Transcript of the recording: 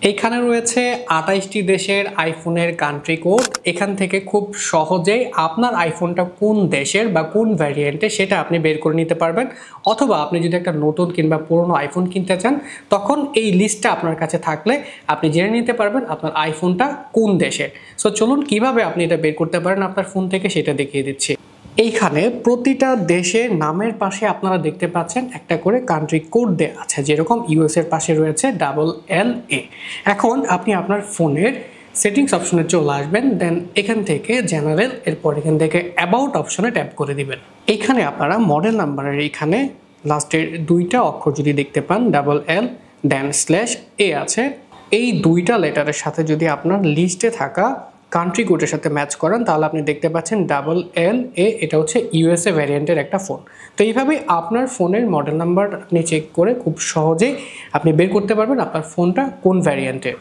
এইখানে রয়েছে 28টি দেশের আইফোনের কান্ট্রি কোড। এখান থেকে খুব সহজেই আপনার আইফোনটা কোন দেশের বা কোন ভ্যারিয়েন্টে সেটা আপনি বের করে নিতে পারবেন। অথবা আপনি যদি একটা নতুন কিংবা পুরনো আইফোন কিনতে চান, তখন এই লিস্টটা আপনার কাছে থাকলে আপনি জেনে নিতে পারবেন আপনার আইফোনটা কোন দেশের। সো চলুন কিভাবে আপনি এটা বের করতে পারেন আপনার ফোন থেকে সেটা দেখিয়ে দিচ্ছি। এইখানে প্রতিটা দেশের নামের পাশে আপনারা দেখতে পাচ্ছেন একটা করে কান্ট্রি কোড দেওয়া আছে, যেরকম ইউএস এর পাশে রয়েছে LLA। এখন আপনি আপনার ফোনের সেটিংস অপশনে চলে আসবেন, দেন এখান থেকে জেনারেল, এরপর এখান থেকে অ্যাবাউট অপশনে ট্যাপ করে দিবেন। এখানে আপনারা মডেল নাম্বারের এখানে লাস্টের দুইটা অক্ষর যদি দেখতে পান LL দেন /A আছে, এই দুইটা লেটারের সাথে যদি আপনার লিস্টে থাকা কান্ট্রি কোডের সাথে ম্যাচ করেন তাহলে আপনি দেখতে পাচ্ছেন LLA, এটা হচ্ছে ইউএসএ ভ্যারিয়েন্টের একটা ফোন। তো এইভাবেই আপনার ফোনের মডেল নাম্বার আপনি চেক করে খুব সহজেই আপনি বের করতে পারবেন আপনার ফোনটা কোন ভ্যারিয়েন্টের।